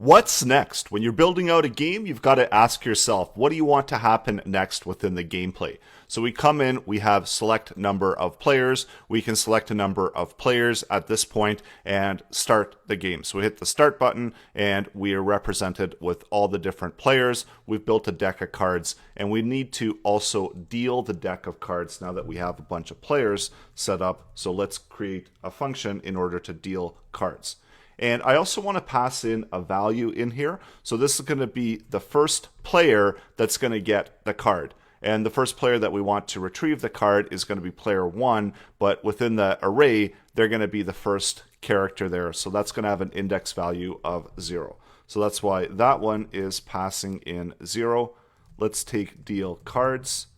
What's next? When you're building out a game, you've got to ask yourself, what do you want to happen next within the gameplay? So we come in, we have select number of players. We can select a number of players at this point and start the game. So we hit the start button and we are represented with all the different players. We've built a deck of cards and we need to also deal the deck of cards now that we have a bunch of players set up. So let's create a function in order to deal cards. And I also want to pass in a value in here. So this is going to be the first player that's going to get the card. And the first player that we want to retrieve the card is going to be player 1, but within the array, they're going to be the first character there. So that's going to have an index value of 0. So that's why that one is passing in 0. Let's take deal cards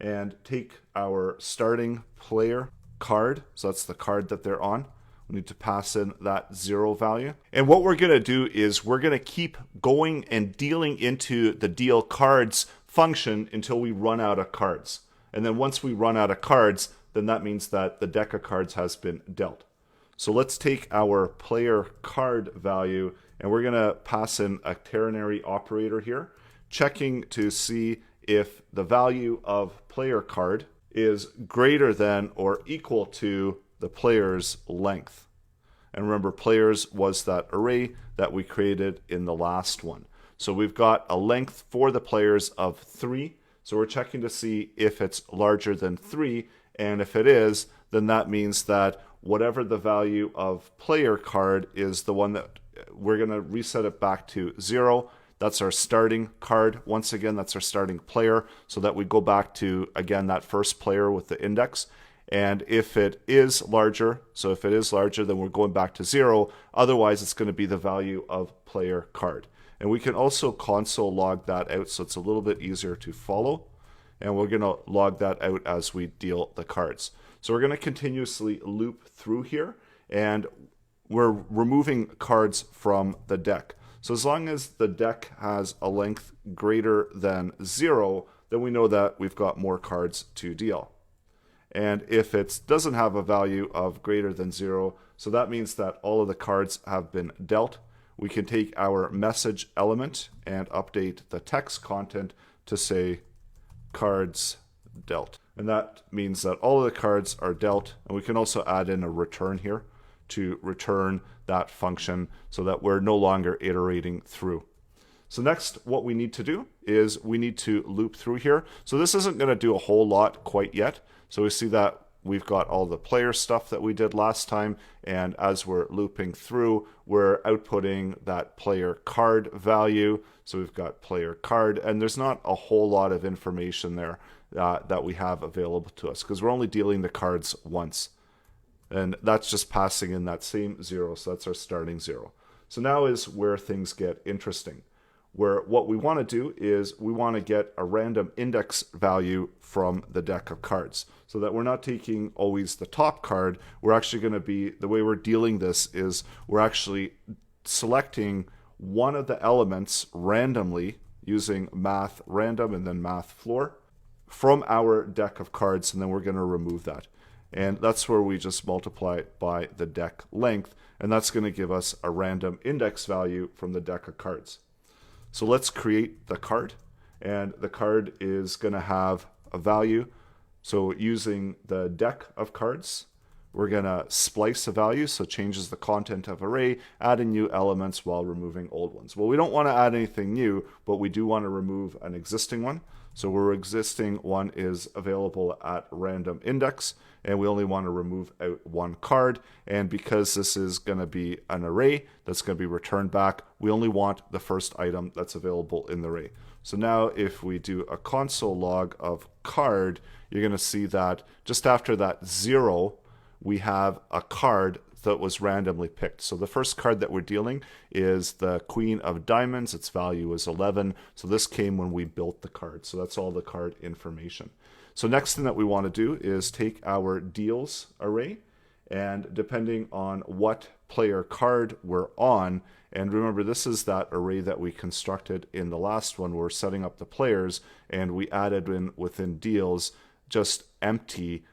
and take our starting player card. So that's the card that they're on. We need to pass in that 0 value. And what we're going to do is we're going to keep going and dealing into the deal cards function until we run out of cards. And then once we run out of cards, then that means that the deck of cards has been dealt. So let's take our player card value and we're going to pass in a ternary operator here, checking to see if the value of player card is greater than or equal to the player's length. And remember, players was that array that we created in the last one. So we've got a length for the players of 3. So we're checking to see if it's larger than 3. And if it is, then that means that whatever the value of player card is the one that we're going to reset it back to 0. That's our starting card. Once again, that's our starting player, so that we go back to, again, that first player with the index. And if it is larger, so if it is larger, then we're going back to 0. Otherwise, it's going to be the value of player card. And we can also console log that out so it's a little bit easier to follow. And we're going to log that out as we deal the cards. So we're going to continuously loop through here. And we're removing cards from the deck. So as long as the deck has a length greater than 0, then we know that we've got more cards to deal. And if it doesn't have a value of greater than 0, so that means that all of the cards have been dealt. We can take our message element and update the text content to say cards dealt. And that means that all of the cards are dealt. And we can also add in a return here to return that function so that we're no longer iterating through. So next, what we need to do is we need to loop through here. So this isn't going to do a whole lot quite yet. So we see that we've got all the player stuff that we did last time. And as we're looping through, we're outputting that player card value. So we've got player card, and there's not a whole lot of information there that we have available to us because we're only dealing the cards once. And that's just passing in that same 0. So that's our starting 0. So now is where things get interesting, where what we want to do is we want to get a random index value from the deck of cards so that we're not taking always the top card. We're actually going to be, the way we're dealing this is we're actually selecting one of the elements randomly using math random and then math floor from our deck of cards, and then we're going to remove that. And that's where we just multiply it by the deck length, and that's going to give us a random index value from the deck of cards. So let's create the card, and the card is going to have a value. So using the deck of cards, we're going to splice a value, so changes the content of array, adding new elements while removing old ones. Well, we don't want to add anything new, but we do want to remove an existing one. So our existing one is available at random index, and we only want to remove out one card. And because this is going to be an array that's going to be returned back, we only want the first item that's available in the array. So now if we do a console log of card, you're going to see that just after that 0, we have a card that was randomly picked. So the first card that we're dealing is the Queen of Diamonds. Its value is 11. So this came when we built the card. So that's all the card information. So next thing that we want to do is take our deals array, and depending on what player card we're on, and remember this is that array that we constructed in the last one, we're setting up the players, and we added in within deals just empty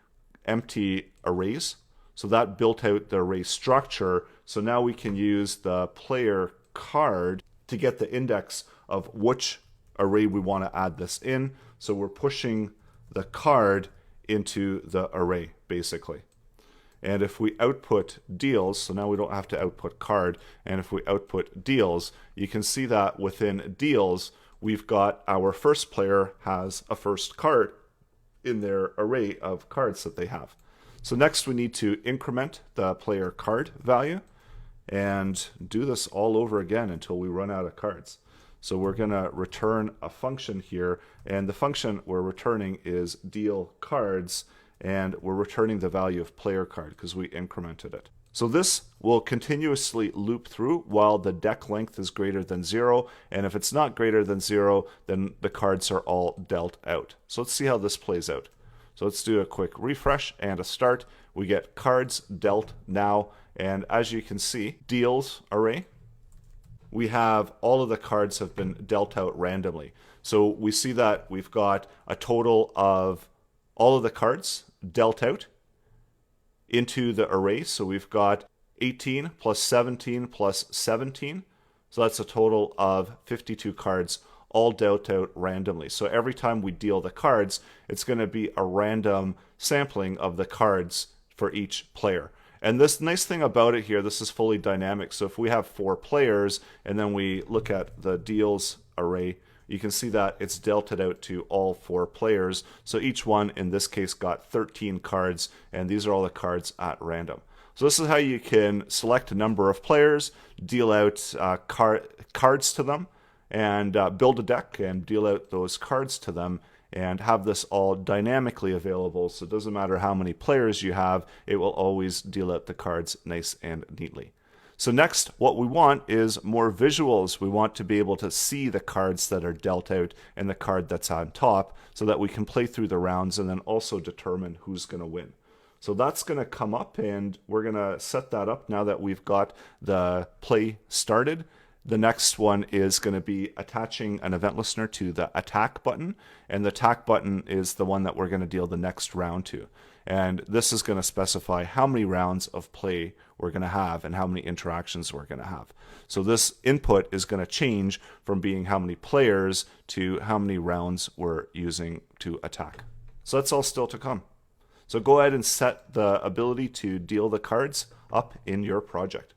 arrays. So that built out the array structure. So now we can use the player card to get the index of which array we want to add this in. So we're pushing the card into the array, basically. And if we output deals, so now we don't have to output card, and if we output deals, you can see that within deals, we've got our first player has a first card in their array of cards that they have. So next we need to increment the player card value and do this all over again until we run out of cards. So we're going to return a function here, and the function we're returning is deal cards, and we're returning the value of player card because we incremented it. So this will continuously loop through while the deck length is greater than 0, and if it's not greater than 0, then the cards are all dealt out. So let's see how this plays out. So let's do a quick refresh and a start. We get cards dealt now, and as you can see, deals array, we have all of the cards have been dealt out randomly. So we see that we've got a total of all of the cards dealt out into the array. So we've got 18 plus 17 plus 17. So that's a total of 52 cards all dealt out randomly. So every time we deal the cards, it's going to be a random sampling of the cards for each player. And this nice thing about it here, this is fully dynamic. So if we have 4 players and then we look at the deals array, you can see that it's dealt it out to all 4 players. So each one in this case got 13 cards, and these are all the cards at random. So this is how you can select a number of players, deal out cards to them, and build a deck and deal out those cards to them, and have this all dynamically available. So it doesn't matter how many players you have, it will always deal out the cards nice and neatly. So next, what we want is more visuals. We want to be able to see the cards that are dealt out and the card that's on top so that we can play through the rounds and then also determine who's going to win. So that's going to come up, and we're going to set that up now that we've got the play started. The next one is going to be attaching an event listener to the attack button, and the attack button is the one that we're going to deal the next round to. And this is going to specify how many rounds of play we're going to have and how many interactions we're going to have. So this input is going to change from being how many players to how many rounds we're using to attack. So that's all still to come. So go ahead and set the ability to deal the cards up in your project.